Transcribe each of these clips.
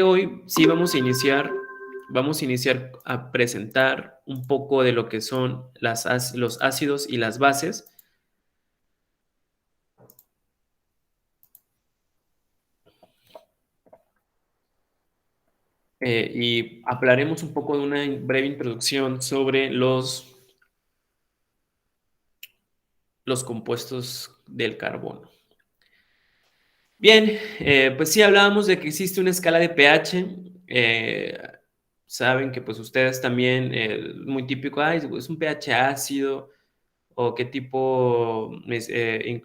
Hoy sí vamos a iniciar a presentar un poco de lo que son los ácidos y las bases. Y hablaremos un poco de una breve introducción sobre los compuestos del carbono. Bien, pues sí hablábamos de que existe una escala de pH. Saben que pues ustedes también, muy típico, ay, es un pH ácido, o qué tipo,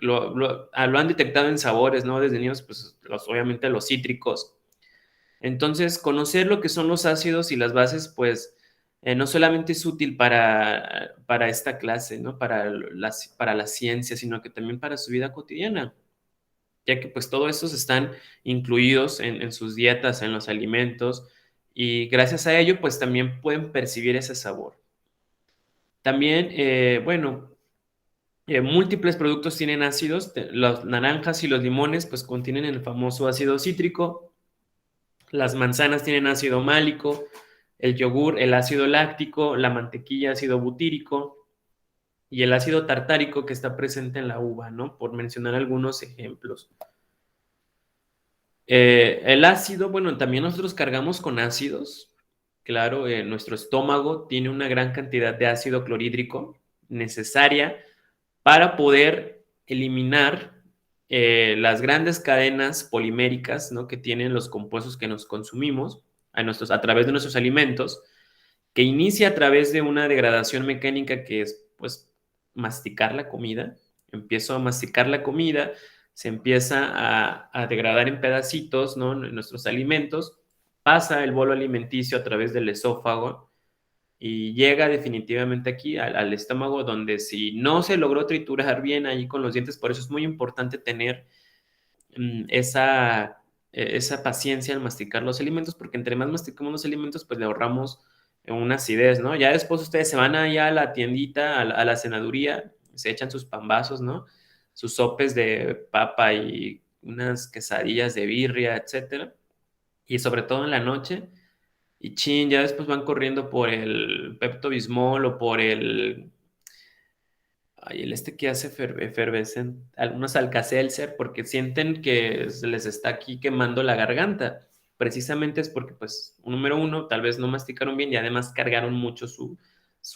lo han detectado en sabores, ¿no? Desde niños, pues obviamente los cítricos. Entonces, conocer lo que son los ácidos y las bases, pues no solamente es útil para esta clase, ¿no? Para la ciencia, sino que también para su vida cotidiana, ya que pues todos estos están incluidos en sus dietas, en los alimentos, y gracias a ello, pues también pueden percibir ese sabor. También, bueno, múltiples productos tienen ácidos. Las naranjas y los limones pues contienen el famoso ácido cítrico. Las manzanas tienen ácido málico, el yogur, el ácido láctico, la mantequilla, ácido butírico y el ácido tartárico que está presente en la uva, ¿no? Por mencionar algunos ejemplos. El ácido, bueno, también nosotros cargamos con ácidos. Claro, nuestro estómago tiene una gran cantidad de ácido clorhídrico necesaria para poder eliminar las grandes cadenas poliméricas, ¿no? Que tienen los compuestos que nos consumimos a través de nuestros alimentos, que inicia a través de una degradación mecánica que es, pues, masticar la comida. Empiezo a masticar la comida, se empieza a degradar en pedacitos, ¿no? Nuestros alimentos, pasa el bolo alimenticio a través del esófago y llega definitivamente aquí al estómago, donde si no se logró triturar bien ahí con los dientes, por eso es muy importante tener esa paciencia al masticar los alimentos, porque entre más masticamos los alimentos, pues le ahorramos una acidez, ¿no? Ya después ustedes se van allá a la tiendita, a la cenaduría, se echan sus pambazos, ¿no? Sus sopes de papa y unas quesadillas de birria, etcétera. Y sobre todo en la noche, y chin, ya después van corriendo por el Pepto-Bismol o por el que hace efervescente, algunos Alka-Seltzer, porque sienten que se les está aquí quemando la garganta. Precisamente es porque, pues, número uno, tal vez no masticaron bien y además cargaron mucho su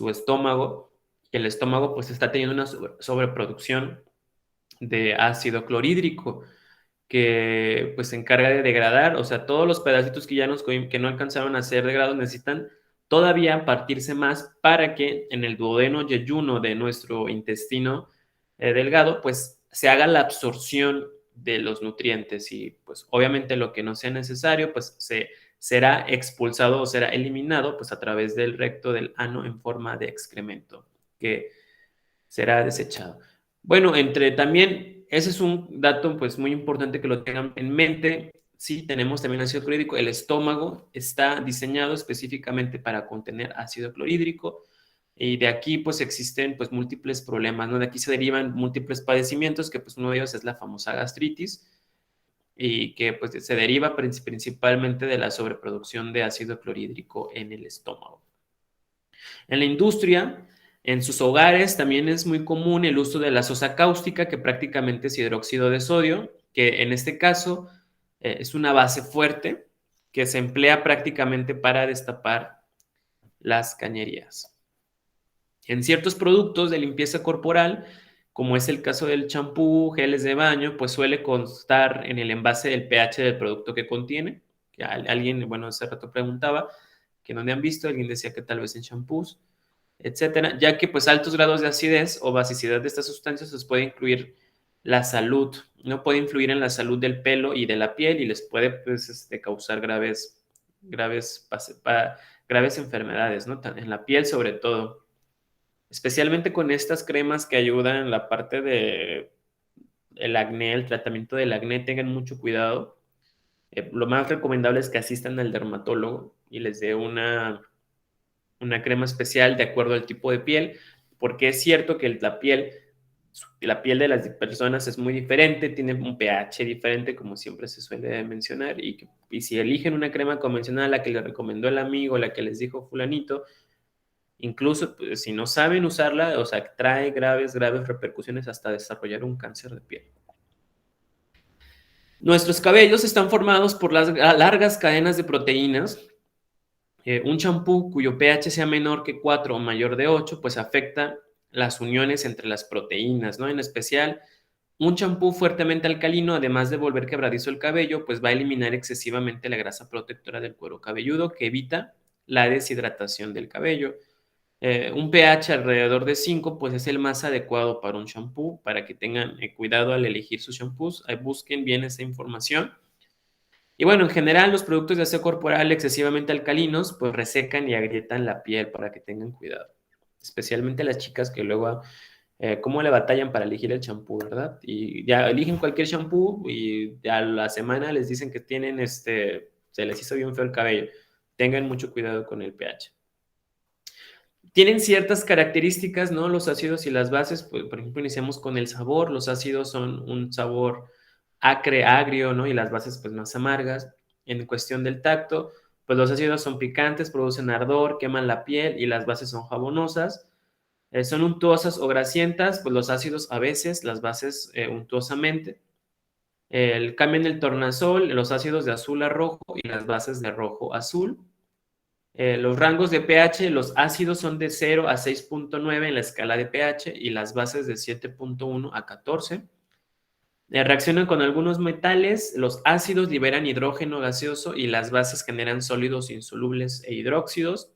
estómago, y el estómago, pues, está teniendo una sobreproducción de ácido clorhídrico que pues se encarga de degradar, o sea, todos los pedacitos que no alcanzaron a ser degradados necesitan todavía partirse más para que en el duodeno yeyuno de nuestro intestino delgado, pues se haga la absorción de los nutrientes y pues obviamente lo que no sea necesario, pues será expulsado o será eliminado pues a través del recto del ano en forma de excremento, que será desechado. Bueno, también, ese es un dato pues muy importante que lo tengan en mente. Sí, tenemos también ácido clorhídrico. El estómago está diseñado específicamente para contener ácido clorhídrico y de aquí pues existen pues múltiples problemas, ¿no? De aquí se derivan múltiples padecimientos, que pues uno de ellos es la famosa gastritis y que pues se deriva principalmente de la sobreproducción de ácido clorhídrico en el estómago. En la industria, en sus hogares, también es muy común el uso de la sosa cáustica, que prácticamente es hidróxido de sodio, que en este caso es una base fuerte que se emplea prácticamente para destapar las cañerías. En ciertos productos de limpieza corporal, como es el caso del champú, geles de baño, pues suele constar en el envase el pH del producto que contiene. Que alguien, bueno, hace rato preguntaba que dónde han visto, alguien decía que tal vez en champús, etcétera, ya que pues altos grados de acidez o basicidad de estas sustancias les puede incluir la salud, no puede influir en la salud del pelo y de la piel y les puede pues, causar graves enfermedades, ¿no? En la piel sobre todo, especialmente con estas cremas que ayudan en la parte de el acné, el tratamiento del acné, tengan mucho cuidado. Lo más recomendable es que asistan al dermatólogo y les dé una crema especial de acuerdo al tipo de piel, porque es cierto que la piel la piel de las personas es muy diferente, tiene un pH diferente, como siempre se suele mencionar, y si eligen una crema convencional, la que le recomendó el amigo, la que les dijo fulanito, incluso pues, si no saben usarla, o sea, trae graves repercusiones hasta desarrollar un cáncer de piel. Nuestros cabellos están formados por las largas cadenas de proteínas. Un champú cuyo pH sea menor que 4 o mayor de 8, pues afecta las uniones entre las proteínas, ¿no? En especial, un champú fuertemente alcalino, además de volver quebradizo el cabello, pues va a eliminar excesivamente la grasa protectora del cuero cabelludo que evita la deshidratación del cabello. Un pH alrededor de 5, pues es el más adecuado para un champú, para que tengan cuidado al elegir sus champús, busquen bien esa información. Y bueno, en general los productos de aseo corporal excesivamente alcalinos pues resecan y agrietan la piel para que tengan cuidado. Especialmente las chicas que luego, cómo le batallan para elegir el champú, ¿verdad? Y ya eligen cualquier champú y a la semana les dicen que tienen, se les hizo bien feo el cabello. Tengan mucho cuidado con el pH. Tienen ciertas características, ¿no? Los ácidos y las bases, pues, por ejemplo, iniciamos con el sabor. Los ácidos son un sabor acre, agrio, ¿no? Y las bases, pues, más amargas. En cuestión del tacto, pues los ácidos son picantes, producen ardor, queman la piel y las bases son jabonosas. Son untuosas o grasientas, pues los ácidos a veces, las bases untuosamente. El cambio en el tornasol, los ácidos de azul a rojo y las bases de rojo a azul. Los rangos de pH, los ácidos son de 0 a 6.9 en la escala de pH y las bases de 7.1 a 14. Reaccionan con algunos metales, los ácidos liberan hidrógeno gaseoso y las bases generan sólidos insolubles e hidróxidos.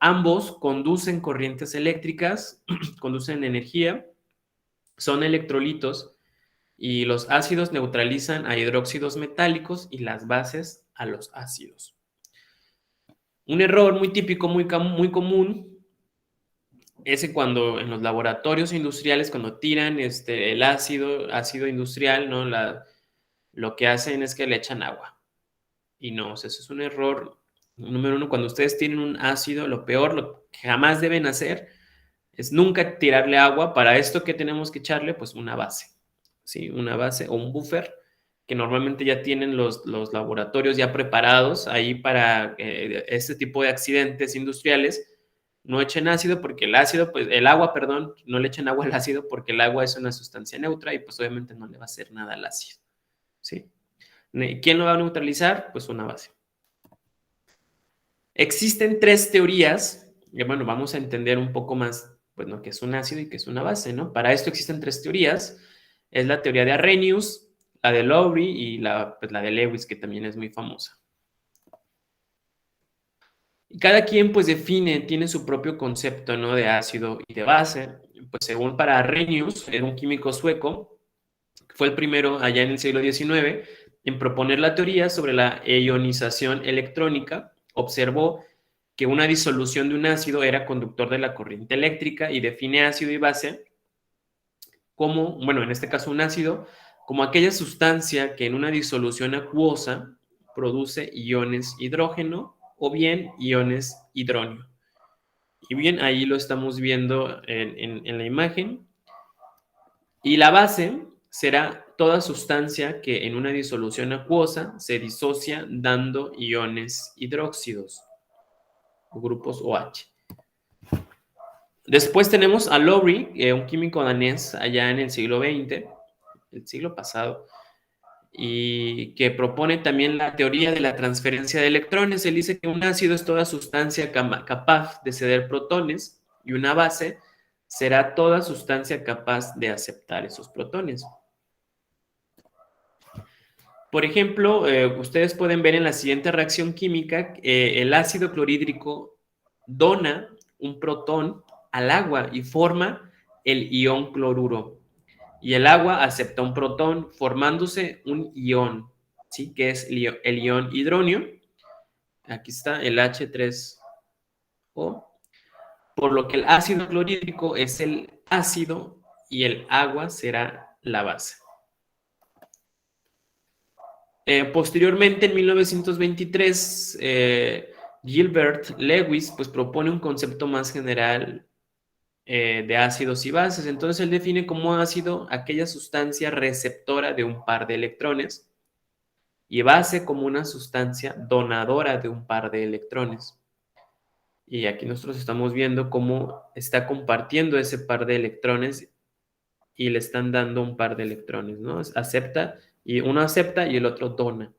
Ambos conducen corrientes eléctricas, conducen energía, son electrolitos y los ácidos neutralizan a hidróxidos metálicos y las bases a los ácidos. Un error muy típico, muy común, es que cuando en los laboratorios industriales, cuando tiran el ácido industrial, ¿no? Lo que hacen es que le echan agua. Y no, o sea, eso es un error. Número uno, cuando ustedes tienen un ácido, lo peor, lo que jamás deben hacer es nunca tirarle agua. Para esto, ¿qué tenemos que echarle? Pues una base, ¿sí? Una base o un buffer que normalmente ya tienen los laboratorios ya preparados ahí para este tipo de accidentes industriales. No echen ácido porque el agua, perdón, no le echen agua al ácido porque el agua es una sustancia neutra y pues obviamente no le va a hacer nada al ácido, ¿sí? ¿Quién lo va a neutralizar? Pues una base. Existen tres teorías, y bueno, vamos a entender un poco más, pues, ¿no? Qué es un ácido y qué es una base, ¿no? Para esto existen tres teorías. Es la teoría de Arrhenius, la de Lowry y pues, la de Lewis, que también es muy famosa. Y cada quien pues tiene su propio concepto, ¿no? De ácido y de base. Pues según para Arrhenius, era un químico sueco, que fue el primero allá en el siglo XIX en proponer la teoría sobre la ionización electrónica. Observó que una disolución de un ácido era conductor de la corriente eléctrica y define ácido y base como, bueno, en este caso un ácido, como aquella sustancia que en una disolución acuosa produce iones hidrógeno o bien iones hidróneo. Y bien, ahí lo estamos viendo en la imagen. Y la base será toda sustancia que en una disolución acuosa se disocia dando iones hidróxidos o grupos OH. Después tenemos a Lowry, un químico danés allá en el siglo XX, el siglo pasado, y que propone también la teoría de la transferencia de electrones. Él dice que un ácido es toda sustancia capaz de ceder protones y una base será toda sustancia capaz de aceptar esos protones. Por ejemplo, ustedes pueden ver en la siguiente reacción química, el ácido clorhídrico dona un protón al agua y forma el ion cloruro. Y el agua acepta un protón formándose un ion, ¿sí? Que es el ion hidróneo. Aquí está el H3O. Por lo que el ácido clorhídrico es el ácido y el agua será la base. Posteriormente, en 1923, Gilbert Lewis pues, propone un concepto más general de ácidos y bases. Entonces él define como ácido aquella sustancia receptora de un par de electrones y base como una sustancia donadora de un par de electrones. Y aquí nosotros estamos viendo cómo está compartiendo ese par de electrones y le están dando un par de electrones, ¿no? Acepta, y uno acepta y el otro dona.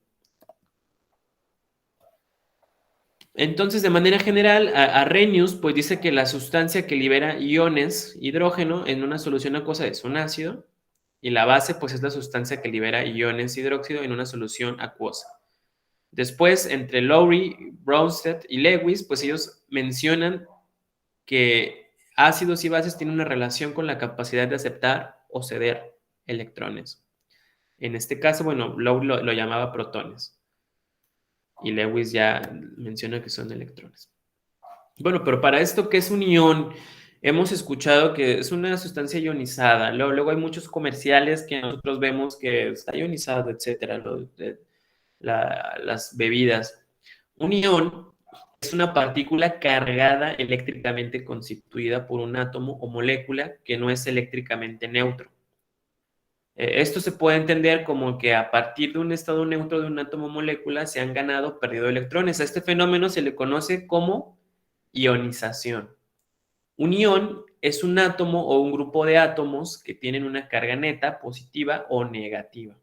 Entonces, de manera general, Arrhenius pues dice que la sustancia que libera iones hidrógeno en una solución acuosa es un ácido y la base pues es la sustancia que libera iones hidróxido en una solución acuosa. Después, entre Lowry, Bronsted y Lewis, pues ellos mencionan que ácidos y bases tienen una relación con la capacidad de aceptar o ceder electrones. En este caso, bueno, Lowry lo llamaba protones y Lewis ya menciona que son electrones. Bueno, pero para esto, ¿qué es un ion? Hemos escuchado que es una sustancia ionizada. Luego hay muchos comerciales que nosotros vemos que está ionizado, etcétera, las bebidas. Un ion es una partícula cargada eléctricamente constituida por un átomo o molécula que no es eléctricamente neutro. Esto se puede entender como que a partir de un estado neutro de un átomo o molécula se han ganado o perdido electrones. A este fenómeno se le conoce como ionización. Un ion es un átomo o un grupo de átomos que tienen una carga neta, positiva o negativa.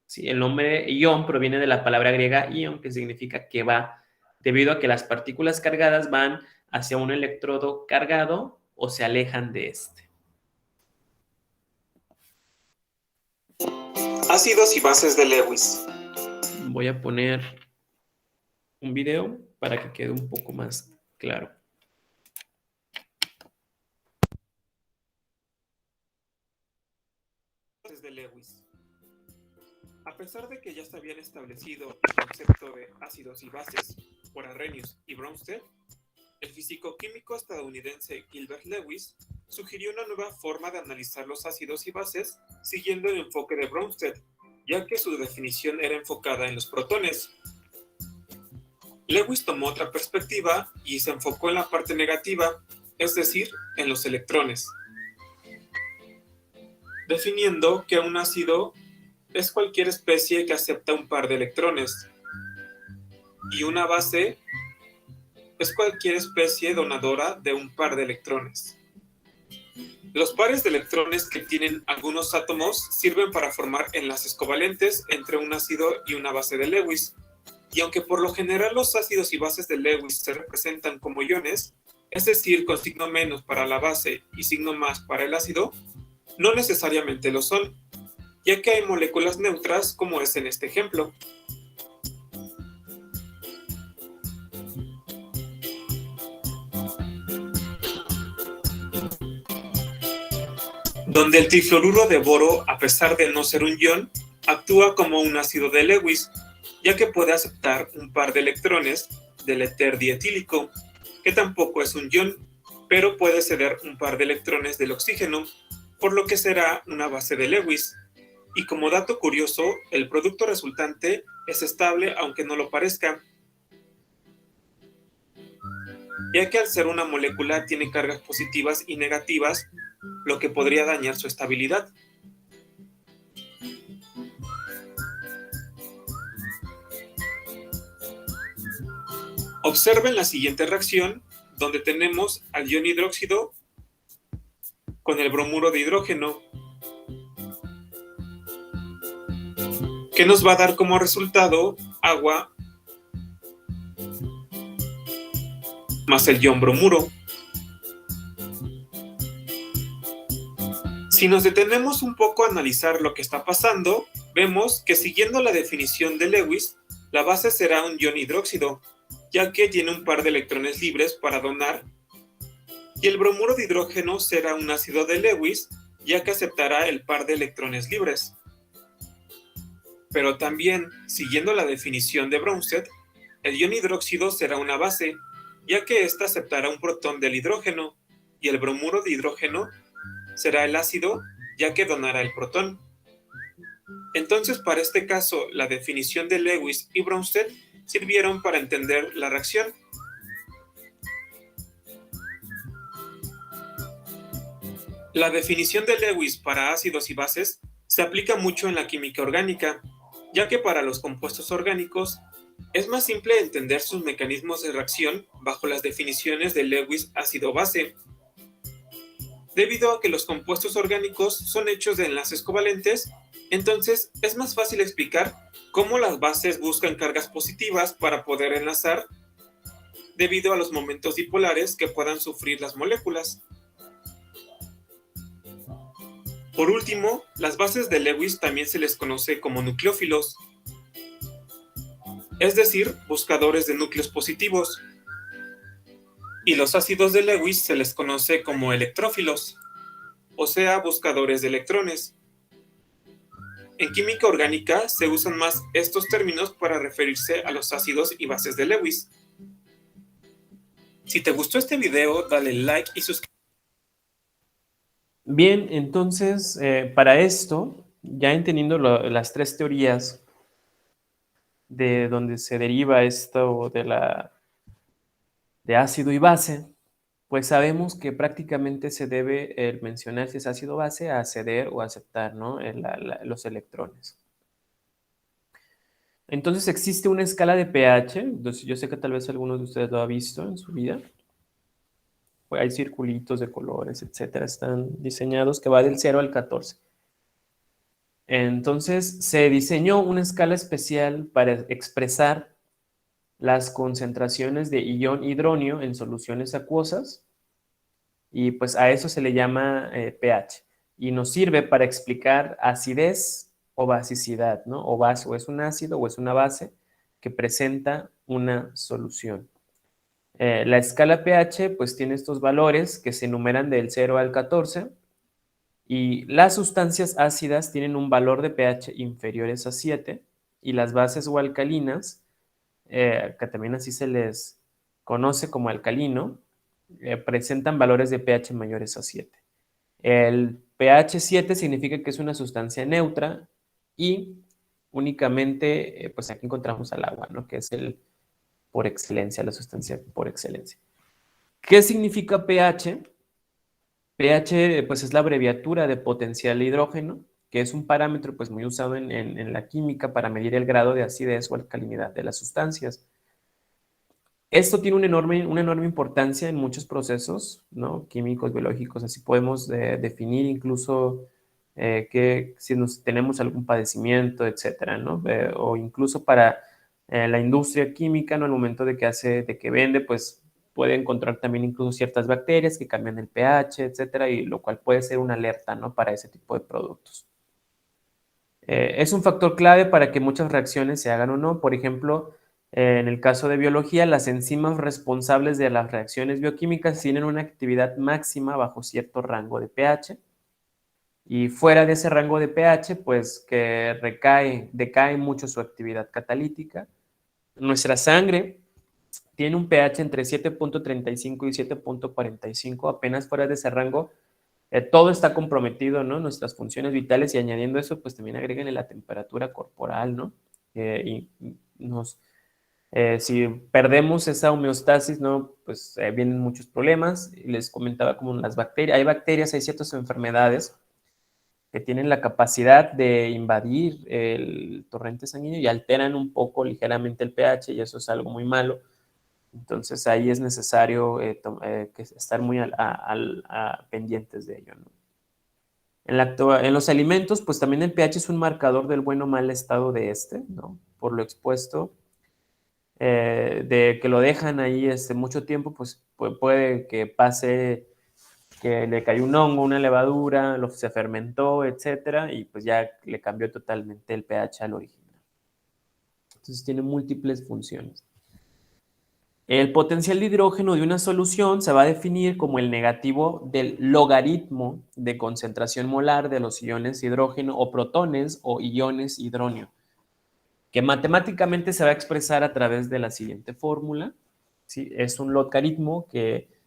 ¿Sí? El nombre ion proviene de la palabra griega ion, que significa que va, debido a que las partículas cargadas van hacia un electrodo cargado o se alejan de este. Ácidos y bases de Lewis. Voy a poner un video para que quede un poco más claro. De Lewis. A pesar de que ya se habían establecido el concepto de ácidos y bases por Arrhenius y Bronsted, el físico-químico estadounidense Gilbert Lewis sugirió una nueva forma de analizar los ácidos y bases siguiendo el enfoque de Bronsted, ya que su definición era enfocada en los protones. Lewis tomó otra perspectiva y se enfocó en la parte negativa, es decir, en los electrones, definiendo que un ácido es cualquier especie que acepta un par de electrones y una base es cualquier especie donadora de un par de electrones. Los pares de electrones que tienen algunos átomos sirven para formar enlaces covalentes entre un ácido y una base de Lewis, y aunque por lo general los ácidos y bases de Lewis se representan como iones, es decir, con signo menos para la base y signo más para el ácido, no necesariamente lo son, ya que hay moléculas neutras como es en este ejemplo. Donde el trifluoruro de boro, a pesar de no ser un ion, actúa como un ácido de Lewis, ya que puede aceptar un par de electrones del éter dietílico, que tampoco es un ion, pero puede ceder un par de electrones del oxígeno, por lo que será una base de Lewis. Y como dato curioso, el producto resultante es estable aunque no lo parezca, ya que al ser una molécula tiene cargas positivas y negativas, lo que podría dañar su estabilidad. Observen la siguiente reacción, donde tenemos al ion hidróxido con el bromuro de hidrógeno, que nos va a dar como resultado agua más el ion bromuro. Si nos detenemos un poco a analizar lo que está pasando, vemos que siguiendo la definición de Lewis, la base será un ion hidróxido, ya que tiene un par de electrones libres para donar, y el bromuro de hidrógeno será un ácido de Lewis, ya que aceptará el par de electrones libres. Pero también, siguiendo la definición de Bronsted, el ion hidróxido será una base, ya que ésta aceptará un protón del hidrógeno, y el bromuro de hidrógeno será el ácido, ya que donará el protón. Entonces, para este caso, la definición de Lewis y Bronsted sirvieron para entender la reacción. La definición de Lewis para ácidos y bases se aplica mucho en la química orgánica, ya que para los compuestos orgánicos es más simple entender sus mecanismos de reacción bajo las definiciones de Lewis ácido-base, debido a que los compuestos orgánicos son hechos de enlaces covalentes. Entonces es más fácil explicar cómo las bases buscan cargas positivas para poder enlazar debido a los momentos dipolares que puedan sufrir las moléculas. Por último, las bases de Lewis también se les conoce como nucleófilos, es decir, buscadores de núcleos positivos, y los ácidos de Lewis se les conoce como electrófilos, o sea, buscadores de electrones. En química orgánica se usan más estos términos para referirse a los ácidos y bases de Lewis. Si te gustó este video, dale like y suscríbete. Bien, entonces, para esto, ya entendiendo las tres teorías de donde se deriva esto de ácido y base, pues sabemos que prácticamente se debe el mencionar si es ácido o base a ceder o aceptar, ¿no? Los electrones. Entonces existe una escala de pH, entonces yo sé que tal vez algunos de ustedes lo ha visto en su vida. Pues hay circulitos de colores, etcétera, están diseñados que va del 0 al 14. Entonces se diseñó una escala especial para expresar las concentraciones de ion hidronio en soluciones acuosas y pues a eso se le llama pH y nos sirve para explicar acidez o basicidad, ¿no? O es un ácido o es una base que presenta una solución. La escala pH pues tiene estos valores que se enumeran del 0 al 14 y las sustancias ácidas tienen un valor de pH inferiores a 7 y las bases o alcalinas, que también así se les conoce como alcalino, presentan valores de pH mayores a 7. El pH 7 significa que es una sustancia neutra y únicamente, pues aquí encontramos al agua, ¿no? Que es el por excelencia, la sustancia por excelencia. ¿Qué significa pH? pH, pues es la abreviatura de potencial de hidrógeno, que es un parámetro pues muy usado en la química para medir el grado de acidez o alcalinidad de las sustancias. Esto tiene una enorme importancia en muchos procesos, ¿no? Químicos, biológicos, así podemos definir incluso que si tenemos algún padecimiento, etcétera, ¿no? O incluso para la industria química, ¿no? Al momento de que vende, pues puede encontrar también incluso ciertas bacterias que cambian el pH, etcétera, y lo cual puede ser una alerta, ¿no? Para ese tipo de productos. Es un factor clave para que muchas reacciones se hagan o no. Por ejemplo, en el caso de biología, las enzimas responsables de las reacciones bioquímicas tienen una actividad máxima bajo cierto rango de pH. Y fuera de ese rango de pH, pues que decae mucho su actividad catalítica. Nuestra sangre tiene un pH entre 7.35 y 7.45, apenas fuera de ese rango, todo está comprometido, ¿no? Nuestras funciones vitales y añadiendo eso, pues también agréguenle la temperatura corporal, ¿no? Y si perdemos esa homeostasis, ¿no? Pues vienen muchos problemas. Y les comentaba como las bacterias, hay ciertas enfermedades que tienen la capacidad de invadir el torrente sanguíneo y alteran un poco ligeramente el pH y eso es algo muy malo. Entonces ahí es necesario estar muy pendientes de ello, ¿no? En los alimentos, pues también el pH es un marcador del buen o mal estado de este, ¿no? Por lo expuesto, de que lo dejan ahí mucho tiempo, pues puede que pase que le cayó un hongo, una levadura, se fermentó, etcétera, y pues ya le cambió totalmente el pH al original. Entonces tiene múltiples funciones. El potencial de hidrógeno de una solución se va a definir como el negativo del logaritmo de concentración molar de los iones hidrógeno o protones o iones hidrógeno, que matemáticamente se va a expresar a través de la siguiente fórmula. ¿Sí? Es un logaritmo que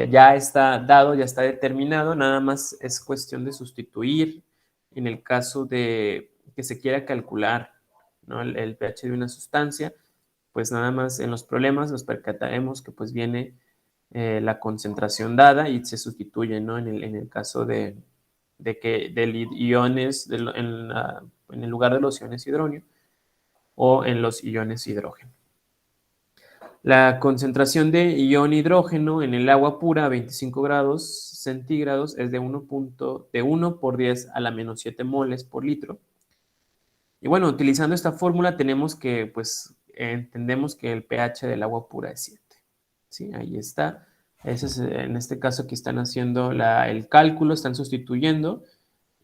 ya está dado, ya está determinado, nada más es cuestión de sustituir en el caso de que se quiera calcular, ¿no? el pH de una sustancia, pues nada más en los problemas nos percataremos que pues viene la concentración dada y se sustituye, ¿no? En el caso de que del iones, en el lugar de los iones hidrógeno o en los iones hidrógeno. La concentración de ion hidrógeno en el agua pura a 25 grados centígrados es de 1 por 10 a la menos 7 moles por litro. Y bueno, utilizando esta fórmula tenemos que, pues, entendemos que el pH del agua pura es 7. ¿Sí? Ahí está. Ese es, en este caso aquí están haciendo el cálculo, están sustituyendo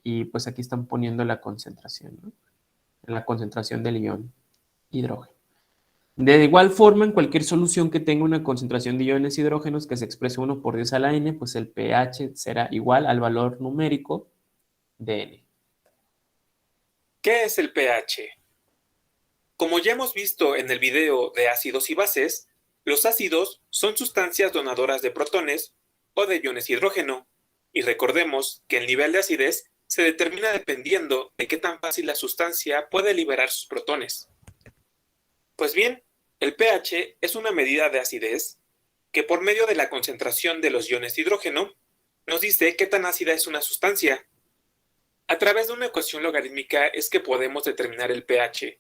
y pues aquí están poniendo la concentración, ¿no? La concentración del ion hidrógeno. De igual forma, en cualquier solución que tenga una concentración de iones hidrógenos que se exprese 1 por 10 a la n, pues el pH será igual al valor numérico de n. ¿Qué es el pH? Como ya hemos visto en el video de ácidos y bases, los ácidos son sustancias donadoras de protones o de iones hidrógeno, y recordemos que el nivel de acidez se determina dependiendo de qué tan fácil la sustancia puede liberar sus protones. Pues bien, el pH es una medida de acidez que por medio de la concentración de los iones hidrógeno nos dice qué tan ácida es una sustancia. A través de una ecuación logarítmica es que podemos determinar el pH,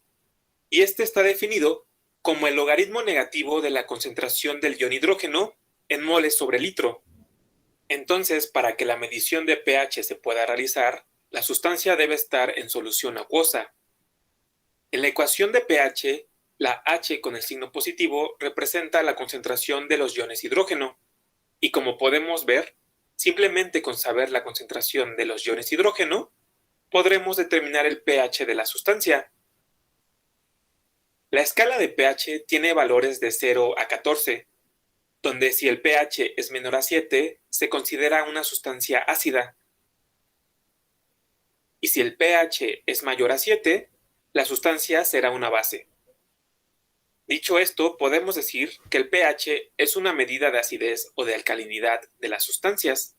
y este está definido como el logaritmo negativo de la concentración del ion hidrógeno en moles sobre litro. Entonces, para que la medición de pH se pueda realizar, la sustancia debe estar en solución acuosa. En la ecuación de pH, la H con el signo positivo representa la concentración de los iones hidrógeno, y como podemos ver, simplemente con saber la concentración de los iones hidrógeno, podremos determinar el pH de la sustancia. La escala de pH tiene valores de 0 a 14, donde si el pH es menor a 7, se considera una sustancia ácida. Y si el pH es mayor a 7, la sustancia será una base. Dicho esto, podemos decir que el pH es una medida de acidez o de alcalinidad de las sustancias.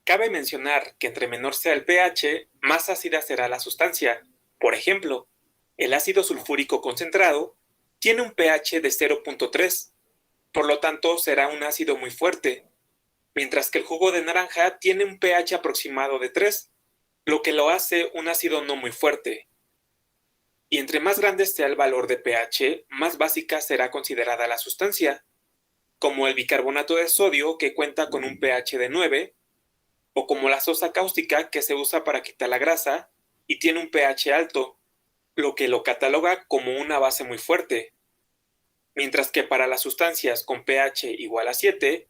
Cabe mencionar que entre menor sea el pH, más ácida será la sustancia. Por ejemplo, el ácido sulfúrico concentrado tiene un pH de 0.3, por lo tanto será un ácido muy fuerte, mientras que el jugo de naranja tiene un pH aproximado de 3, lo que lo hace un ácido no muy fuerte. Y entre más grande sea el valor de pH, más básica será considerada la sustancia, como el bicarbonato de sodio que cuenta con un pH de 9, o como la sosa cáustica que se usa para quitar la grasa y tiene un pH alto, lo que lo cataloga como una base muy fuerte. Mientras que para las sustancias con pH igual a 7,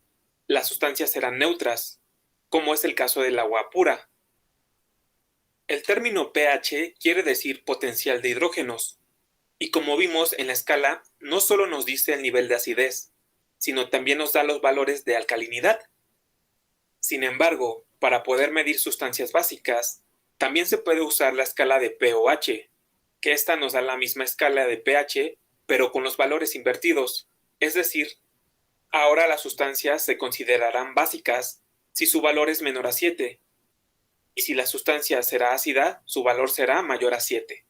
las sustancias serán neutras, como es el caso del agua pura. El término pH quiere decir potencial de hidrógenos, y como vimos en la escala, no solo nos dice el nivel de acidez, sino también nos da los valores de alcalinidad. Sin embargo, para poder medir sustancias básicas, también se puede usar la escala de pOH, que esta nos da la misma escala de pH, pero con los valores invertidos, es decir, ahora las sustancias se considerarán básicas si su valor es menor a 7, y si la sustancia será ácida, su valor será mayor a 7.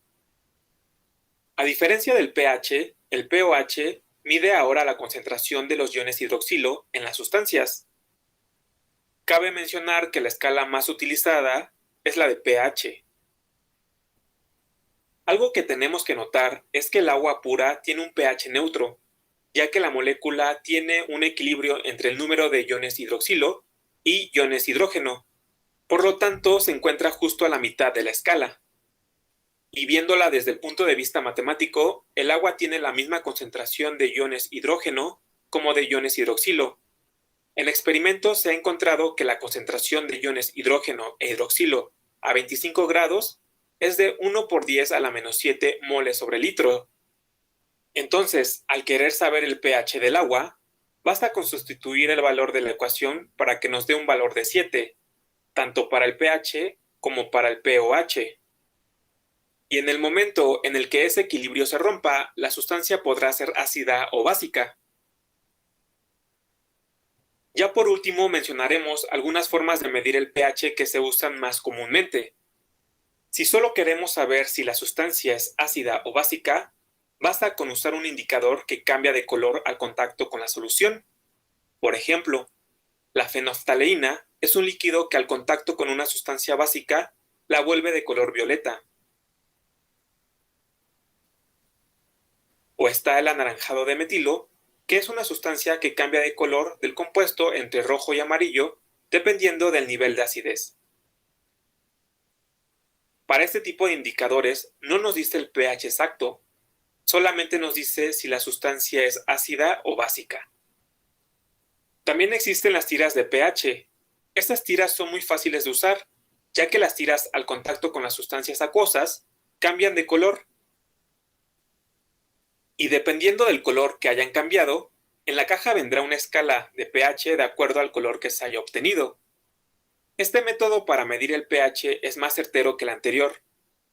A diferencia del pH, el pOH mide ahora la concentración de los iones hidroxilo en las sustancias. Cabe mencionar que la escala más utilizada es la de pH. Algo que tenemos que notar es que el agua pura tiene un pH neutro, ya que la molécula tiene un equilibrio entre el número de iones hidroxilo y iones hidrógeno. Por lo tanto, se encuentra justo a la mitad de la escala. Y viéndola desde el punto de vista matemático, el agua tiene la misma concentración de iones hidrógeno como de iones hidroxilo. En experimentos se ha encontrado que la concentración de iones hidrógeno e hidroxilo a 25 grados es de 1 por 10 a la menos 7 moles sobre litro. Entonces, al querer saber el pH del agua, basta con sustituir el valor de la ecuación para que nos dé un valor de 7, tanto para el pH como para el pOH. Y en el momento en el que ese equilibrio se rompa, la sustancia podrá ser ácida o básica. Ya por último mencionaremos algunas formas de medir el pH que se usan más comúnmente. Si solo queremos saber si la sustancia es ácida o básica, basta con usar un indicador que cambia de color al contacto con la solución. Por ejemplo, la fenolftaleína es un líquido que al contacto con una sustancia básica la vuelve de color violeta. O está el anaranjado de metilo, que es una sustancia que cambia de color del compuesto entre rojo y amarillo dependiendo del nivel de acidez. Para este tipo de indicadores no nos dice el pH exacto, solamente nos dice si la sustancia es ácida o básica. También existen las tiras de pH. Estas tiras son muy fáciles de usar, ya que las tiras al contacto con las sustancias acuosas cambian de color. Y dependiendo del color que hayan cambiado, en la caja vendrá una escala de pH de acuerdo al color que se haya obtenido. Este método para medir el pH es más certero que el anterior.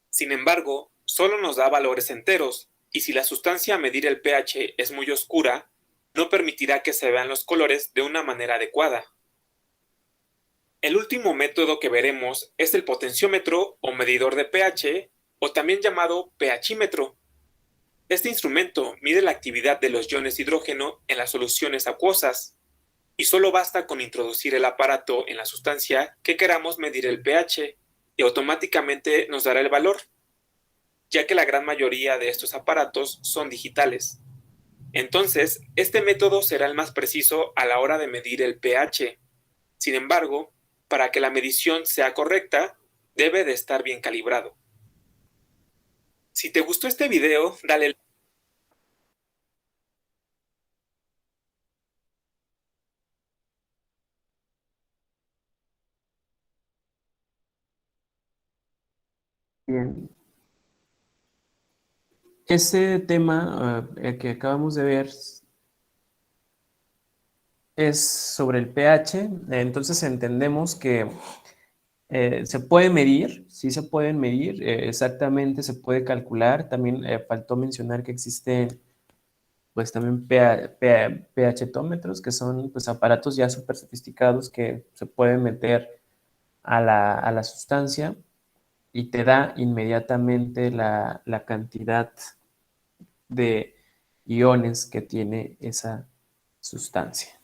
Sin embargo, solo nos da valores enteros, y si la sustancia a medir el pH es muy oscura, no permitirá que se vean los colores de una manera adecuada. El último método que veremos es el potenciómetro o medidor de pH, o también llamado pHímetro. Este instrumento mide la actividad de los iones hidrógeno en las soluciones acuosas, y solo basta con introducir el aparato en la sustancia que queramos medir el pH, y automáticamente nos dará el valor, ya que la gran mayoría de estos aparatos son digitales. Entonces, este método será el más preciso a la hora de medir el pH. Sin embargo, para que la medición sea correcta, debe de estar bien calibrado. Si te gustó este video, dale like. Bien. Ese tema que acabamos de ver es sobre el pH, entonces entendemos que se puede medir, sí se pueden medir, exactamente se puede calcular. También faltó mencionar que existen pues también pHtómetros, que son pues aparatos ya súper sofisticados que se pueden meter a la sustancia y te da inmediatamente la cantidad de iones que tiene esa sustancia.